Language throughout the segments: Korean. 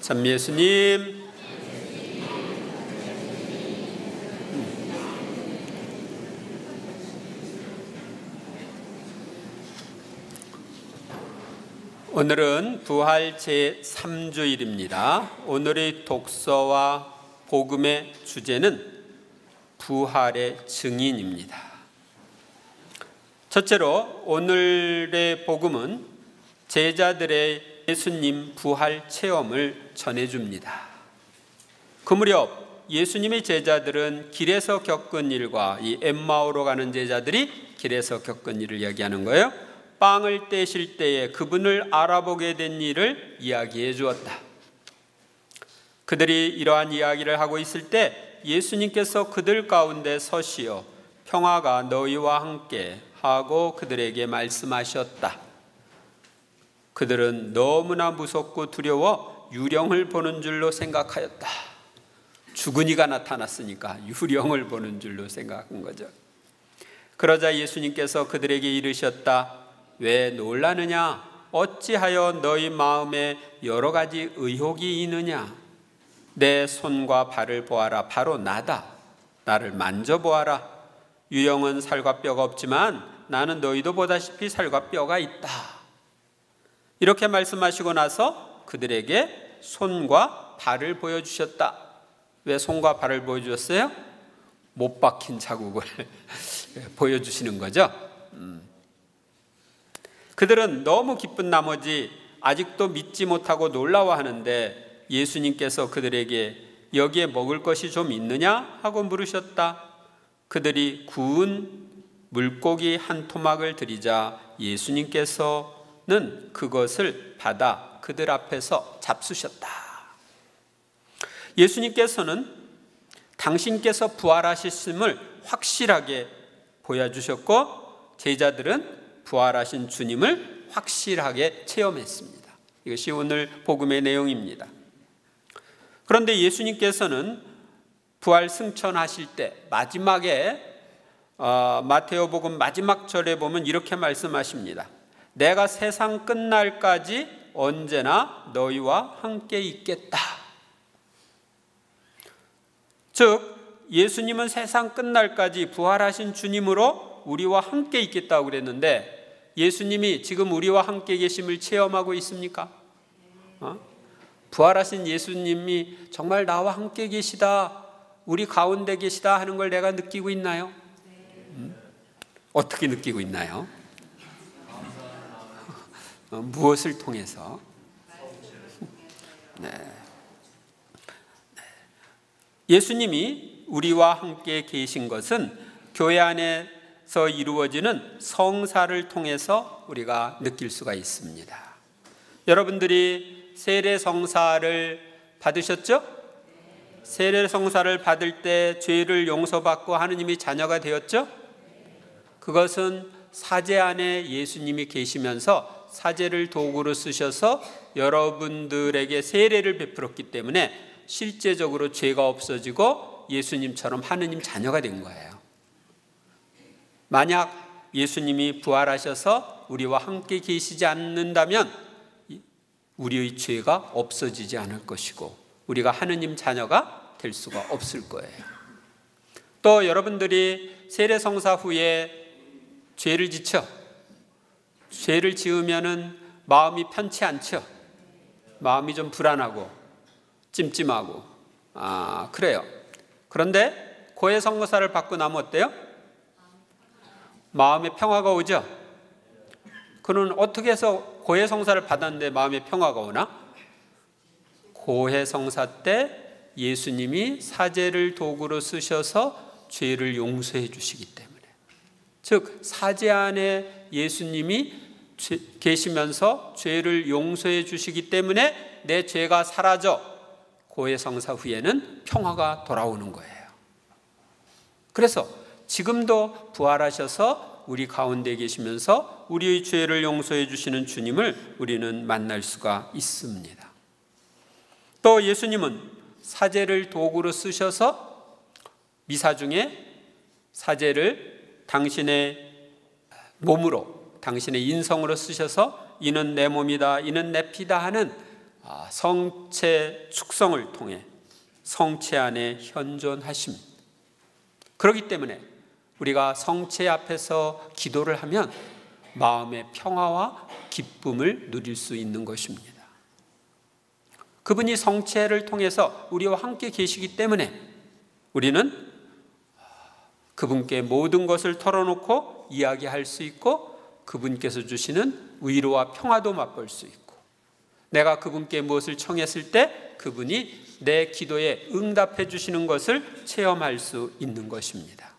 참 예수님. 오늘은 부활 제3주일입니다. 오늘의 독서와 복음의 주제는 부활의 증인입니다. 첫째로 오늘의 복음은 제자들의 예수님 부활 체험을 전해줍니다. 그 무렵 예수님의 제자들은 길에서 겪은 일과 이 엠마오로 가는 제자들이 길에서 겪은 일을 이야기하는 거예요. 빵을 떼실 때에 그분을 알아보게 된 일을 이야기해 주었다. 그들이 이러한 이야기를 하고 있을 때 예수님께서 그들 가운데 서시어 평화가 너희와 함께 하고 그들에게 말씀하셨다. 그들은 너무나 무섭고 두려워 유령을 보는 줄로 생각하였다. 죽은 이가 나타났으니까 유령을 보는 줄로 생각한 거죠. 그러자 예수님께서 그들에게 이르셨다. 왜 놀라느냐? 어찌하여 너희 마음에 여러 가지 의혹이 있느냐? 내 손과 발을 보아라. 바로 나다. 나를 만져보아라. 유령은 살과 뼈가 없지만 나는 너희도 보다시피 살과 뼈가 있다. 이렇게 말씀하시고 나서 그들에게 손과 발을 보여주셨다. 왜 손과 발을 보여주셨어요? 못 박힌 자국을 보여주시는 거죠. 그들은 너무 기쁜 나머지 아직도 믿지 못하고 놀라워하는데 예수님께서 그들에게 여기에 먹을 것이 좀 있느냐 하고 물으셨다. 그들이 구운 물고기 한 토막을 드리자 예수님께서는 그것을 받아 그들 앞에서 잡수셨다. 예수님께서는 당신께서 부활하셨음을 확실하게 보여주셨고 제자들은 부활하신 주님을 확실하게 체험했습니다. 이것이 오늘 복음의 내용입니다. 그런데 예수님께서는 부활 승천하실 때 마지막에 마테오복음 마지막 절에 보면 이렇게 말씀하십니다. 내가 세상 끝날까지 언제나 너희와 함께 있겠다. 즉 예수님은 세상 끝날까지 부활하신 주님으로 우리와 함께 있겠다고 그랬는데 예수님이 지금 우리와 함께 계심을 체험하고 있습니까? 부활하신 예수님이 정말 나와 함께 계시다, 우리 가운데 계시다 하는 걸 내가 느끼고 있나요? 어떻게 느끼고 있나요? 무엇을 통해서? 네. 예수님이 우리와 함께 계신 것은 교회 안에서 이루어지는 성사를 통해서 우리가 느낄 수가 있습니다. 여러분들이 세례성사를 받으셨죠? 세례성사를 받을 때 죄를 용서받고 하느님의 자녀가 되었죠? 그것은 사제 안에 예수님이 계시면서 사제를 도구로 쓰셔서 여러분들에게 세례를 베풀었기 때문에 실제적으로 죄가 없어지고 예수님처럼 하느님 자녀가 된 거예요. 만약 예수님이 부활하셔서 우리와 함께 계시지 않는다면 우리의 죄가 없어지지 않을 것이고 우리가 하느님 자녀가 될 수가 없을 거예요. 또 여러분들이 세례성사 후에 죄를 지쳐 죄를 지으면은 마음이 편치 않죠. 마음이 좀 불안하고 찜찜하고 그래요. 그런데 고해성사를 받고 나면 어때요? 마음에 평화가 오죠. 그는 어떻게 해서 고해성사를 받았는데 마음에 평화가 오나? 고해성사 때 예수님이 사제를 도구로 쓰셔서 죄를 용서해 주시기 때문에, 즉 사제 안에 예수님이 계시면서 죄를 용서해 주시기 때문에 내 죄가 사라져 고해성사 후에는 평화가 돌아오는 거예요. 그래서 지금도 부활하셔서 우리 가운데 계시면서 우리의 죄를 용서해 주시는 주님을 우리는 만날 수가 있습니다. 또 예수님은 사제를 도구로 쓰셔서 미사 중에 사제를 당신의 몸으로, 당신의 인성으로 쓰셔서 이는 내 몸이다, 이는 내 피다 하는 성체 축성을 통해 성체 안에 현존하십니다. 그렇기 때문에 우리가 성체 앞에서 기도를 하면 마음의 평화와 기쁨을 누릴 수 있는 것입니다. 그분이 성체를 통해서 우리와 함께 계시기 때문에 우리는 그분께 모든 것을 털어놓고 이야기할 수 있고 그분께서 주시는 위로와 평화도 맛볼 수 있고 내가 그분께 무엇을 청했을 때 그분이 내 기도에 응답해 주시는 것을 체험할 수 있는 것입니다.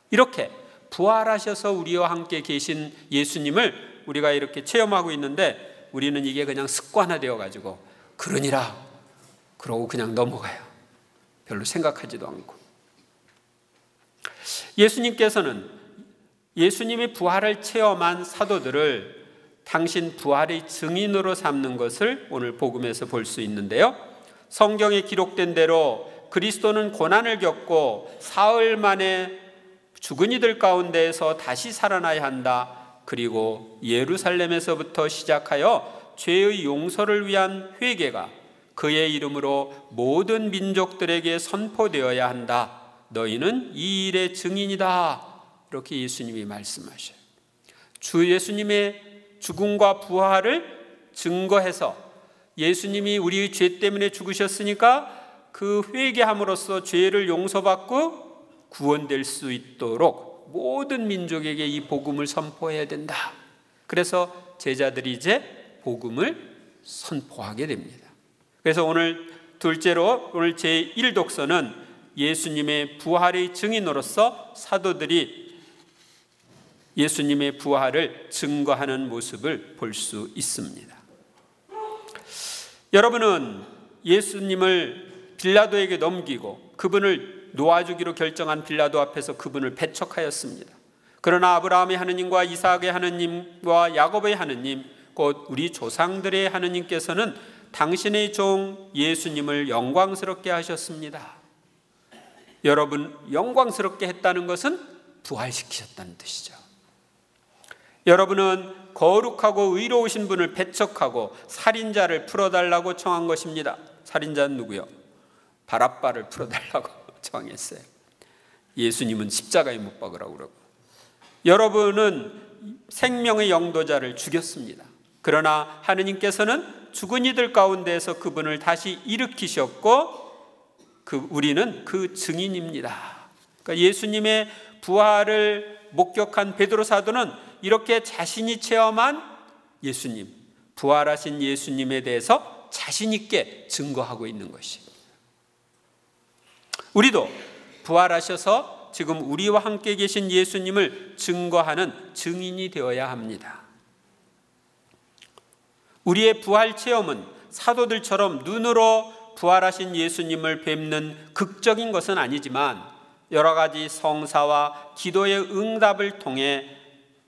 이렇게 부활하셔서 우리와 함께 계신 예수님을 우리가 이렇게 체험하고 있는데 우리는 이게 그냥 습관화되어 가지고 그러니라 그러고 그냥 넘어가요. 별로 생각하지도 않고. 예수님께서는 예수님의 부활을 체험한 사도들을 당신 부활의 증인으로 삼는 것을 오늘 복음에서 볼 수 있는데요. 성경에 기록된 대로 그리스도는 고난을 겪고 사흘 만에 죽은 이들 가운데에서 다시 살아나야 한다. 그리고 예루살렘에서부터 시작하여 죄의 용서를 위한 회개가 그의 이름으로 모든 민족들에게 선포되어야 한다. 너희는 이 일의 증인이다. 이렇게 예수님이 말씀하셔요. 주 예수님의 죽음과 부활을 증거해서 예수님이 우리의 죄 때문에 죽으셨으니까 그 회개함으로써 죄를 용서받고 구원될 수 있도록 모든 민족에게 이 복음을 선포해야 된다. 그래서 제자들이 이제 복음을 선포하게 됩니다. 그래서 오늘 둘째로 오늘 제1독서는 예수님의 부활의 증인으로서 사도들이 예수님의 부활을 증거하는 모습을 볼 수 있습니다. 여러분은 예수님을 빌라도에게 넘기고 그분을 놓아주기로 결정한 빌라도 앞에서 그분을 배척하였습니다. 그러나 아브라함의 하느님과 이삭의 하느님과 야곱의 하느님 곧 우리 조상들의 하느님께서는 당신의 종 예수님을 영광스럽게 하셨습니다. 여러분, 영광스럽게 했다는 것은 부활시키셨다는 뜻이죠. 여러분은 거룩하고 의로우신 분을 배척하고 살인자를 풀어달라고 청한 것입니다. 살인자는 누구요? 바랍바를 풀어달라고 청했어요. 예수님은 십자가에 못 박으라고 그러고. 여러분은 생명의 영도자를 죽였습니다. 그러나 하느님께서는 죽은 이들 가운데에서 그분을 다시 일으키셨고 우리는 그 증인입니다. 그러니까 예수님의 부활을 목격한 베드로 사도는 이렇게 자신이 체험한 예수님, 부활하신 예수님에 대해서 자신 있게 증거하고 있는 것입니다. 우리도 부활하셔서 지금 우리와 함께 계신 예수님을 증거하는 증인이 되어야 합니다. 우리의 부활 체험은 사도들처럼 눈으로 부활하신 예수님을 뵙는 극적인 것은 아니지만 여러 가지 성사와 기도의 응답을 통해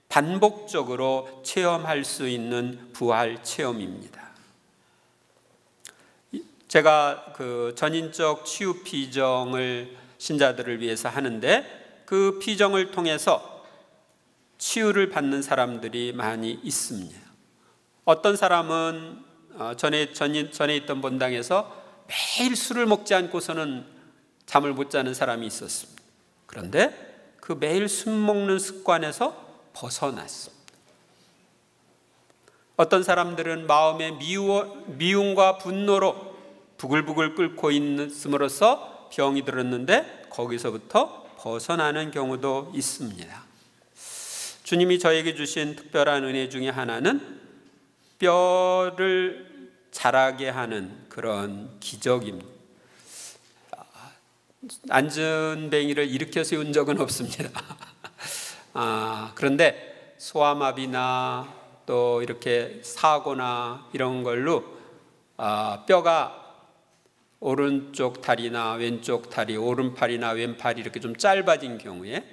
반복적으로 체험할 수 있는 부활 체험입니다. 제가 그 전인적 치유 피정을 신자들을 위해서 하는데 그 피정을 통해서 치유를 받는 사람들이 많이 있습니다. 어떤 사람은 전에 있던 본당에서 매일 술을 먹지 않고서는 잠을 못 자는 사람이 있었습니다. 그런데 그 매일 술 먹는 습관에서 벗어났습니다. 어떤 사람들은 마음의 미움과 분노로 부글부글 끓고 있음으로써 병이 들었는데 거기서부터 벗어나는 경우도 있습니다. 주님이 저에게 주신 특별한 은혜 중에 하나는 뼈를 자라게 하는 그런 기적입니다. 안전뱅이를 일으켜 세운 적은 없습니다. 그런데 소아마비나 또 이렇게 사고나 이런 걸로 뼈가 오른쪽 다리나 왼쪽 다리, 오른팔이나 왼팔이 이렇게 좀 짧아진 경우에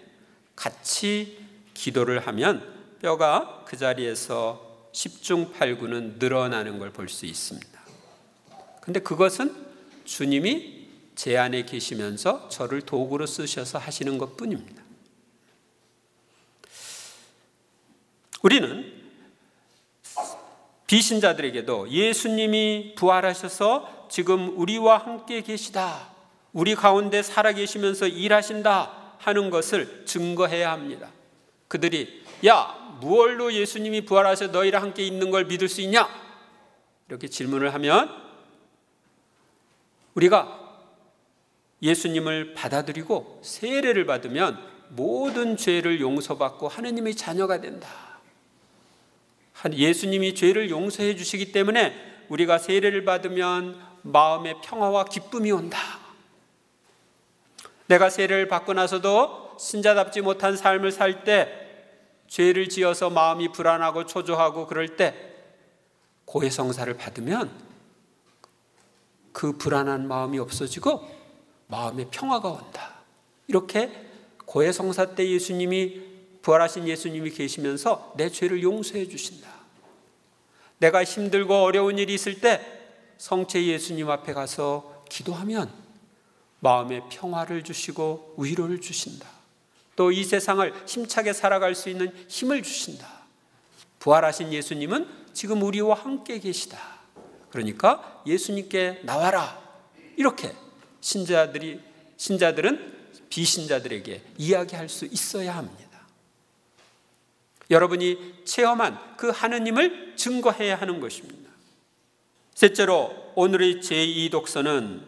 같이 기도를 하면 뼈가 그 자리에서 10중 8구는 늘어나는 걸 볼 수 있습니다. 근데 그것은 주님이 제 안에 계시면서 저를 도구로 쓰셔서 하시는 것뿐입니다. 우리는 비신자들에게도 예수님이 부활하셔서 지금 우리와 함께 계시다, 우리 가운데 살아계시면서 일하신다 하는 것을 증거해야 합니다. 그들이 야, 무얼로 예수님이 부활하셔 너희랑 함께 있는 걸 믿을 수 있냐? 이렇게 질문을 하면 우리가 예수님을 받아들이고 세례를 받으면 모든 죄를 용서받고 하느님의 자녀가 된다. 예수님이 죄를 용서해 주시기 때문에 우리가 세례를 받으면 마음의 평화와 기쁨이 온다. 내가 세례를 받고 나서도 신자답지 못한 삶을 살 때, 죄를 지어서 마음이 불안하고 초조하고 그럴 때 고해성사를 받으면 그 불안한 마음이 없어지고 마음의 평화가 온다. 이렇게 고해성사 때 예수님이, 부활하신 예수님이 계시면서 내 죄를 용서해 주신다. 내가 힘들고 어려운 일이 있을 때 성체 예수님 앞에 가서 기도하면 마음의 평화를 주시고 위로를 주신다. 또 이 세상을 힘차게 살아갈 수 있는 힘을 주신다. 부활하신 예수님은 지금 우리와 함께 계시다. 그러니까 예수님께 나와라. 이렇게 신자들은 비신자들에게 이야기할 수 있어야 합니다. 여러분이 체험한 그 하느님을 증거해야 하는 것입니다. 셋째로 오늘의 제2 독서는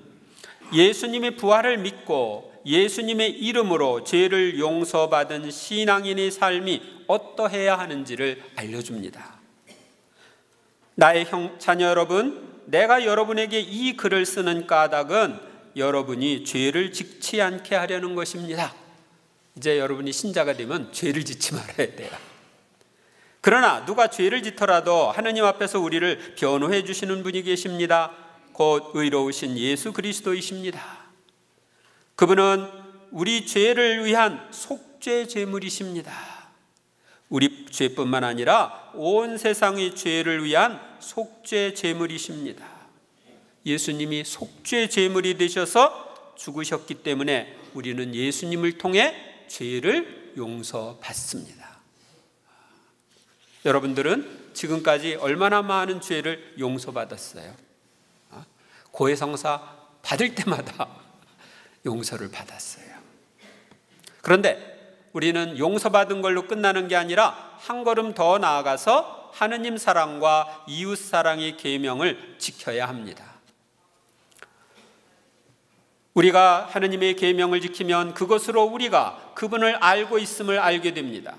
예수님의 부활을 믿고 예수님의 이름으로 죄를 용서받은 신앙인의 삶이 어떠해야 하는지를 알려줍니다. 나의 자녀 여러분, 내가 여러분에게 이 글을 쓰는 까닭은 여러분이 죄를 짓지 않게 하려는 것입니다. 이제 여러분이 신자가 되면 죄를 짓지 말아야 돼요. 그러나 누가 죄를 짓더라도 하느님 앞에서 우리를 변호해 주시는 분이 계십니다. 곧 의로우신 예수 그리스도이십니다. 그분은 우리 죄를 위한 속죄 제물이십니다. 우리 죄뿐만 아니라 온 세상의 죄를 위한 속죄 제물이십니다. 예수님이 속죄 제물이 되셔서 죽으셨기 때문에 우리는 예수님을 통해 죄를 용서받습니다. 여러분들은 지금까지 얼마나 많은 죄를 용서받았어요? 고해성사 받을 때마다 용서를 받았어요. 그런데 우리는 용서받은 걸로 끝나는 게 아니라 한 걸음 더 나아가서 하느님 사랑과 이웃 사랑의 계명을 지켜야 합니다. 우리가 하느님의 계명을 지키면 그것으로 우리가 그분을 알고 있음을 알게 됩니다.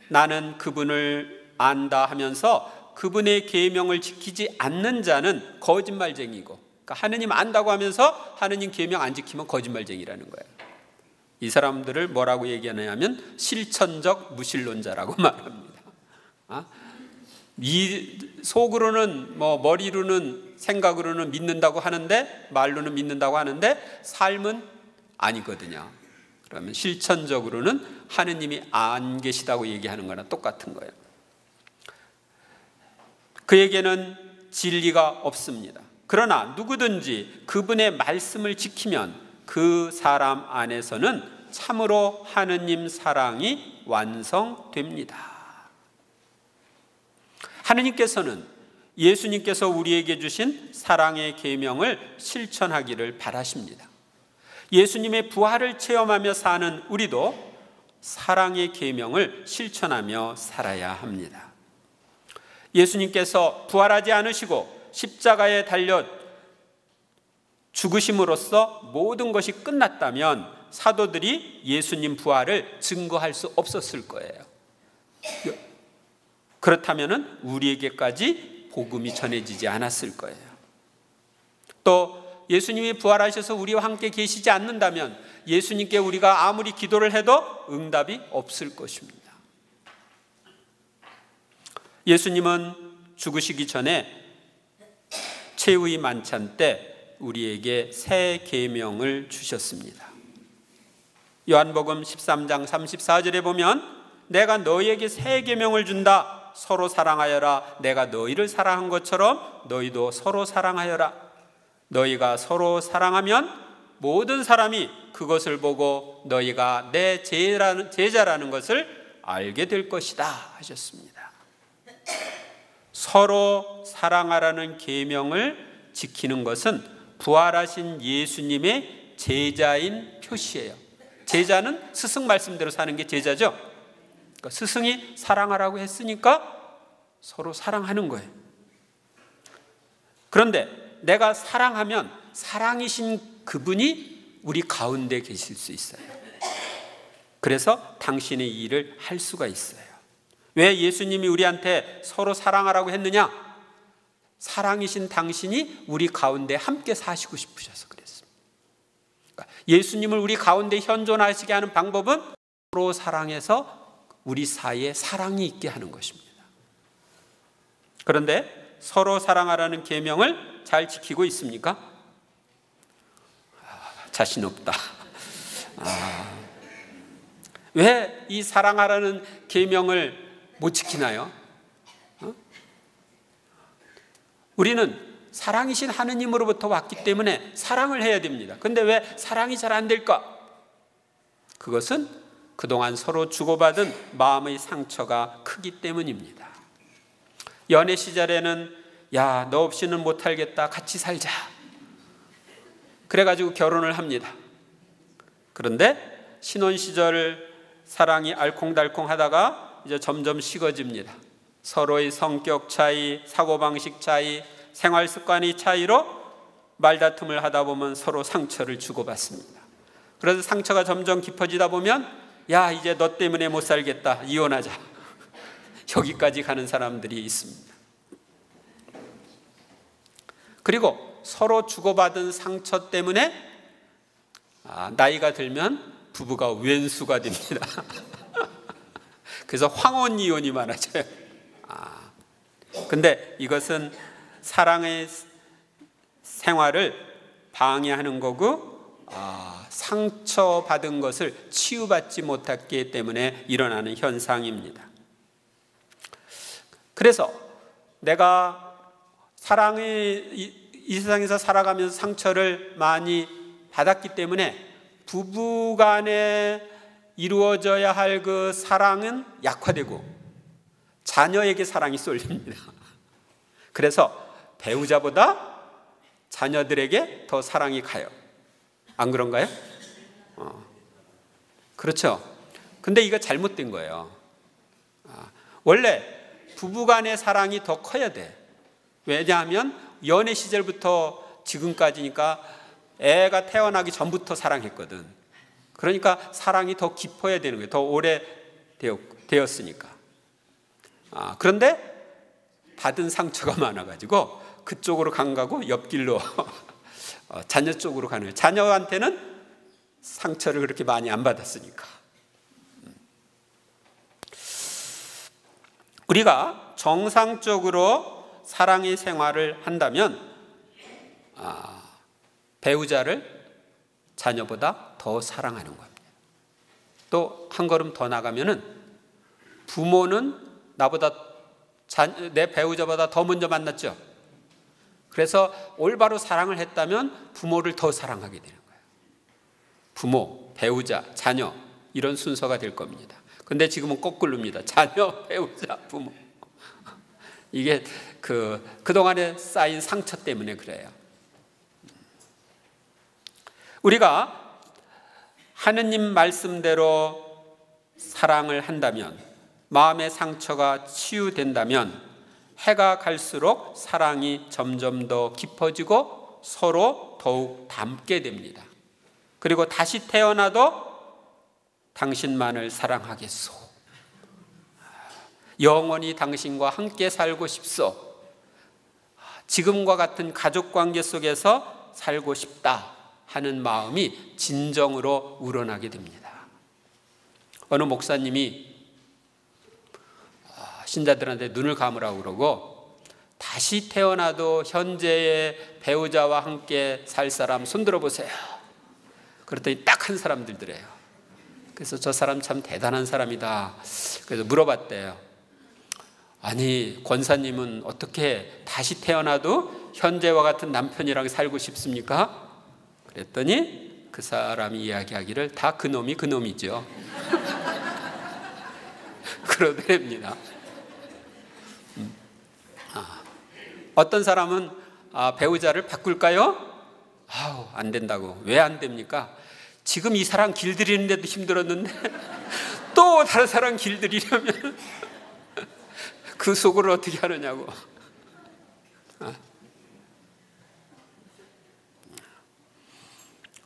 나는 그분을 안다 하면서 그분의 계명을 지키지 않는 자는 거짓말쟁이고, 그러니까 하느님 안다고 하면서 하느님 계명 안 지키면 거짓말쟁이라는 거예요. 이 사람들을 뭐라고 얘기하냐면 실천적 무신론자라고 말합니다. 이 속으로는 머리로는 생각으로는 믿는다고 하는데, 말로는 믿는다고 하는데 삶은 아니거든요. 그러면 실천적으로는 하느님이 안 계시다고 얘기하는 거나 똑같은 거예요. 그에게는 진리가 없습니다. 그러나 누구든지 그분의 말씀을 지키면 그 사람 안에서는 참으로 하느님 사랑이 완성됩니다. 하느님께서는 예수님께서 우리에게 주신 사랑의 계명을 실천하기를 바라십니다. 예수님의 부활을 체험하며 사는 우리도 사랑의 계명을 실천하며 살아야 합니다. 예수님께서 부활하지 않으시고 십자가에 달려 죽으심으로써 모든 것이 끝났다면 사도들이 예수님 부활을 증거할 수 없었을 거예요. 그렇다면 우리에게까지 복음이 전해지지 않았을 거예요. 또 예수님이 부활하셔서 우리와 함께 계시지 않는다면 예수님께 우리가 아무리 기도를 해도 응답이 없을 것입니다. 예수님은 죽으시기 전에 최후의 만찬 때 우리에게 새 계명을 주셨습니다. 요한복음 13장 34절에 보면 내가 너희에게 새 계명을 준다. 서로 사랑하여라. 내가 너희를 사랑한 것처럼 너희도 서로 사랑하여라. 너희가 서로 사랑하면 모든 사람이 그것을 보고 너희가 내 제자라는 것을 알게 될 것이다 하셨습니다. 서로 사랑하라는 계명을 지키는 것은 부활하신 예수님의 제자인 표시예요. 제자는 스승 말씀대로 사는 게 제자죠. 그러니까 스승이 사랑하라고 했으니까 서로 사랑하는 거예요. 그런데 내가 사랑하면 사랑이신 그분이 우리 가운데 계실 수 있어요. 그래서 당신의 일을 할 수가 있어요. 왜 예수님이 우리한테 서로 사랑하라고 했느냐? 사랑이신 당신이 우리 가운데 함께 사시고 싶으셔서 그랬습니다. 그러니까 예수님을 우리 가운데 현존하시게 하는 방법은 서로 사랑해서 우리 사이에 사랑이 있게 하는 것입니다. 그런데 서로 사랑하라는 계명을 잘 지키고 있습니까? 자신 없다. 왜 이 사랑하라는 계명을 못 지키나요? 우리는 사랑이신 하느님으로부터 왔기 때문에 사랑을 해야 됩니다. 그런데 왜 사랑이 잘 안 될까? 그것은 그동안 서로 주고받은 마음의 상처가 크기 때문입니다. 연애 시절에는 야, 너 없이는 못 살겠다, 같이 살자, 그래가지고 결혼을 합니다. 그런데 신혼 시절 사랑이 알콩달콩 하다가 이제 점점 식어집니다. 서로의 성격 차이, 사고방식 차이, 생활 습관의 차이로 말다툼을 하다 보면 서로 상처를 주고받습니다. 그래서 상처가 점점 깊어지다 보면 야, 이제 너 때문에 못 살겠다, 이혼하자, 여기까지 가는 사람들이 있습니다. 그리고 서로 주고받은 상처 때문에 나이가 들면 부부가 왼수가 됩니다. 그래서 황혼 이혼이 많아져요. 근데 이것은 사랑의 생활을 방해하는 거고, 상처받은 것을 치유받지 못했기 때문에 일어나는 현상입니다. 그래서 내가 이 세상에서 살아가면서 상처를 많이 받았기 때문에 부부간에 이루어져야 할 그 사랑은 약화되고 자녀에게 사랑이 쏠립니다. 그래서 배우자보다 자녀들에게 더 사랑이 가요. 안 그런가요? 그렇죠. 근데 이거 잘못된 거예요. 원래 부부간의 사랑이 더 커야 돼. 왜냐하면 연애 시절부터 지금까지니까 애가 태어나기 전부터 사랑했거든. 그러니까 사랑이 더 깊어야 되는 거예요. 더 오래 되었으니까. 그런데 받은 상처가 많아가지고 그쪽으로 간 거고 옆길로 자녀 쪽으로 가는 거예요. 자녀한테는 상처를 그렇게 많이 안 받았으니까. 우리가 정상적으로 사랑의 생활을 한다면 배우자를 자녀보다 더 사랑하는 겁니다. 또 한 걸음 더 나가면은 부모는 나보다 내 배우자보다 더 먼저 만났죠. 그래서 올바로 사랑을 했다면 부모를 더 사랑하게 되는 거예요. 부모, 배우자, 자녀, 이런 순서가 될 겁니다. 근데 거꾸로입니다. 자녀, 배우자, 부모. 이게 그동안에 쌓인 상처 때문에 그래요. 우리가 하느님 말씀대로 사랑을 한다면, 마음의 상처가 치유된다면 해가 갈수록 사랑이 점점 더 깊어지고 서로 더욱 닮게 됩니다. 그리고 다시 태어나도 당신만을 사랑하겠소. 영원히 당신과 함께 살고 싶소. 지금과 같은 가족관계 속에서 살고 싶다 하는 마음이 진정으로 우러나게 됩니다. 어느 목사님이 신자들한테 눈을 감으라고 그러고, 다시 태어나도 현재의 배우자와 함께 살 사람 손들어 보세요. 그랬더니 딱 한 사람 들더래요. 그래서 저 사람 참 대단한 사람이다. 그래서 물어봤대요. 아니, 권사님은 어떻게 다시 태어나도 현재와 같은 남편이랑 살고 싶습니까? 그랬더니 그 사람이 이야기하기를 다 그놈이 그놈이죠. 그러더랍니다. 어떤 사람은 배우자를 바꿀까요? 안 된다고. 왜 안 됩니까? 지금 이 사람 길들이는데도 힘들었는데 또 다른 사람 길들이려면 그 속을 어떻게 하느냐고.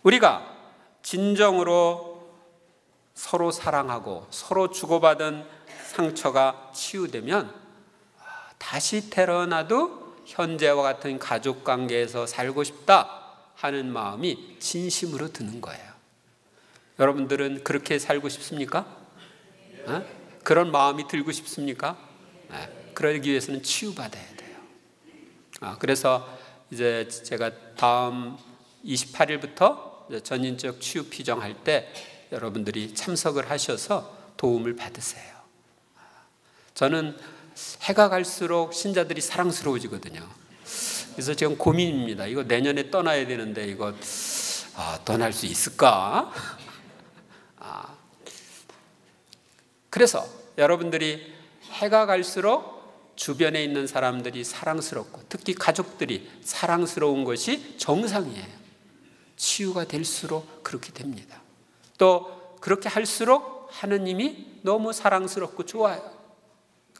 우리가 진정으로 서로 사랑하고 서로 주고받은 상처가 치유되면 다시 태어나도 현재와 같은 가족 관계에서 살고 싶다 하는 마음이 진심으로 드는 거예요. 여러분들은 그렇게 살고 싶습니까? 그런 마음이 들고 싶습니까? 그러기 위해서는 치유받아야 돼요. 그래서 이제 제가 다음 28일부터 전인적 치유 피정할 때 여러분들이 참석을 하셔서 도움을 받으세요. 저는 해가 갈수록 신자들이 사랑스러워지거든요. 그래서 지금 고민입니다. 이거 내년에 떠나야 되는데 이거 떠날 수 있을까? 그래서 여러분들이 해가 갈수록 주변에 있는 사람들이 사랑스럽고 특히 가족들이 사랑스러운 것이 정상이에요. 치유가 될수록 그렇게 됩니다. 또 그렇게 할수록 하느님이 너무 사랑스럽고 좋아요.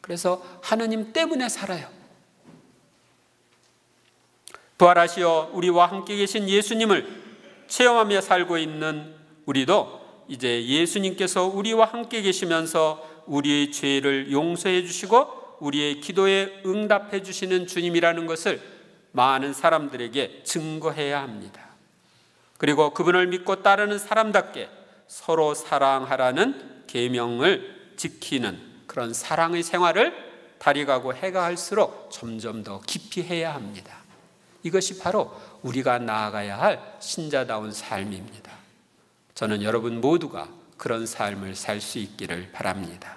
그래서 하느님 때문에 살아요. 부활하시어 우리와 함께 계신 예수님을 체험하며 살고 있는 우리도 이제 예수님께서 우리와 함께 계시면서 우리의 죄를 용서해 주시고 우리의 기도에 응답해 주시는 주님이라는 것을 많은 사람들에게 증거해야 합니다. 그리고 그분을 믿고 따르는 사람답게 서로 사랑하라는 계명을 지키는 그런 사랑의 생활을 달이 가고 해가 갈수록 점점 더 깊이 해야 합니다. 이것이 바로 우리가 나아가야 할 신자다운 삶입니다. 저는 여러분 모두가 그런 삶을 살 수 있기를 바랍니다.